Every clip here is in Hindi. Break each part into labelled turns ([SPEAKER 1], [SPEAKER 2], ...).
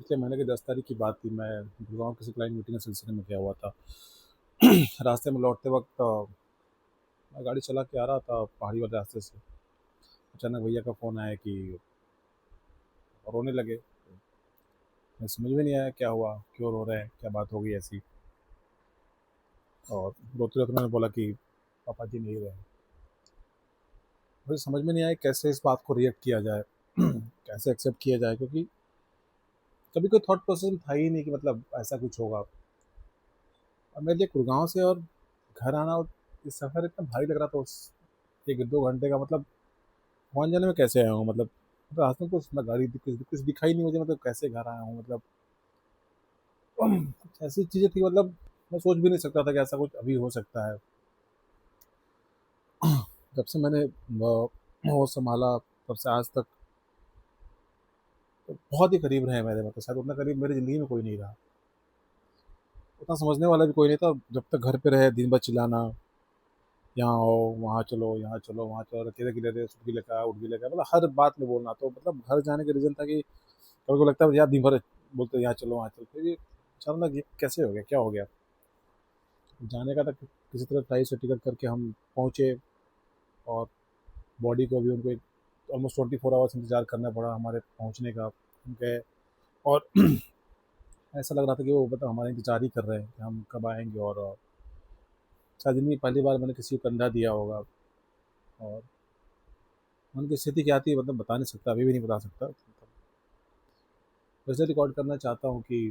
[SPEAKER 1] पिछले महीने की 10 तारीख की बात थी। मैं गुड़गाँव किसी क्लाइंट मीटिंग के सिलसिले में गया हुआ था। रास्ते में लौटते वक़्त मैं गाड़ी चला के आ रहा था पहाड़ी वाले रास्ते से। अचानक भैया का फ़ोन आया कि रोने लगे। मैं समझ में नहीं आया क्या हुआ? क्यों रो रहे हैं? क्या बात हो गई ऐसी? और रोते-रोते उन्होंने बोला कि पापा जी नहीं रहे। मुझे समझ में नहीं आया कैसे इस बात को रिएक्ट किया जाए? कैसे एक्सेप्ट किया जाए? क्योंकि कभी कोई थॉट प्रोसेस में था ही नहीं कि मतलब ऐसा कुछ होगा। और मेरे लिए गुड़गाँव से और घर आना, ये सफ़र इतना भारी लग रहा था उस 1-2 घंटे का। मतलब वहाँ जाने में कैसे आया हूँ? मतलब रास्ते में कुछ ना गाड़ी कुछ कुछ दिखा ही नहीं मुझे, मतलब कैसे घर आया हूँ? मतलब कुछ ऐसी चीज़ें थी, मतलब मैं सोच भी नहीं सकता था कि ऐसा कुछ अभी हो सकता है। जब से मैंने होश सँभाला तब से आज तक तो बहुत ही करीब रहे मेरे, मतलब शायद उतना करीब मेरी ज़िंदगी में कोई नहीं रहा। उतना समझने वाला भी कोई नहीं था। जब तक घर पे रहे दिन भर चिल्लाना, यहाँ आओ, वहाँ चलो, यहाँ चलो, वहाँ चलो, अकेले-अकेले रहे, उठ भी लेके आ, उठ भी लेके आ, मतलब हर बात में बोलना। तो मतलब घर जाने का रीज़न था कि कभी-कभी लगता है यार दिन भर बोलते यहाँ चलो, वहाँ चलो। फिर ये अचानक ये कैसे हो गया? क्या हो गया? जाने का था कि किसी तरह फ्लाइट से टिकट करके हम पहुँचे, और बॉडी को भी उनको एक ऑलमोस्ट 24 आवर्स इंतज़ार करना पड़ा हमारे पहुँचने का। हम गए, और ऐसा लग रहा था कि वो मतलब हमारा इंतज़ार ही कर रहे हैं कि हम कब आएँगे। और शायद ज़िंदगी में पहली बार मैंने किसी को कंधा दिया होगा। और मन की स्थिति क्या थी मतलब बता नहीं सकता, अभी भी नहीं बता सकता। वैसे रिकॉर्ड करना चाहता हूँ कि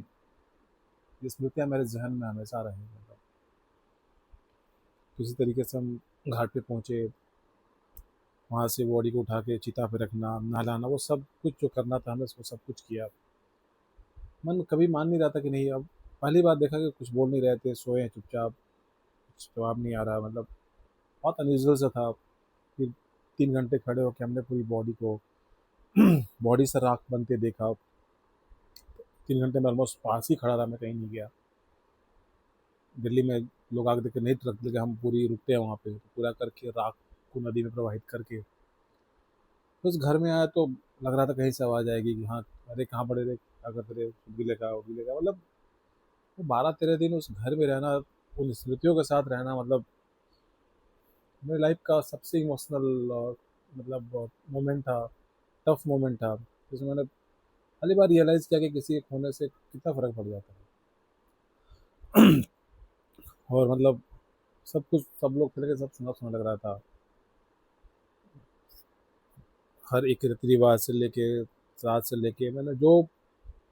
[SPEAKER 1] ये स्मृतियाँ मेरे ज़हन में हमेशा रहें। मतलब किसी तरीके से हम घाट पे पहुँचे, वहाँ से बॉडी को उठा के चिता पे रखना, नहलाना, वो सब कुछ जो करना था हमने वो सब कुछ किया। मन कभी मान नहीं रहा था कि नहीं, अब पहली बार देखा कि कुछ बोल नहीं रहे थे, सोए हैं चुपचाप, कुछ जवाब नहीं आ रहा। मतलब बहुत अनयूजुअल सा था। फिर 3 घंटे खड़े होके हमने पूरी बॉडी को बॉडी से राख बनते देखा। 3 घंटे में ऑलमोस्ट पास ही खड़ा रहा, मैं कहीं नहीं गया। दिल्ली में लोग आके देख के नहीं रख देते, हम पूरी रुकते हैं वहाँ पे, तो पूरा करके राख को नदी में प्रवाहित करके बस घर में आया तो लग रहा था कहीं से आवाज़ आएगी कि हाँ, अरे कहाँ पड़े रे, क्या करते रहे, गिले का गिले का। मतलब वो 12-13 दिन उस घर में रहना, उन स्मृतियों के साथ रहना, मतलब मेरी लाइफ का सबसे इमोशनल और मतलब मोमेंट था, टफ मोमेंट था, जिसमें मैंने पहली बार रियलाइज़ किया कि किसी के खोने से कितना फ़र्क पड़ जाता है। और मतलब सब कुछ, सब लोग थे लेकिन सब सुना-सुना लग रहा था। हर एक रीति-रिवाज से लेके, श्राद्ध से लेके मैंने जो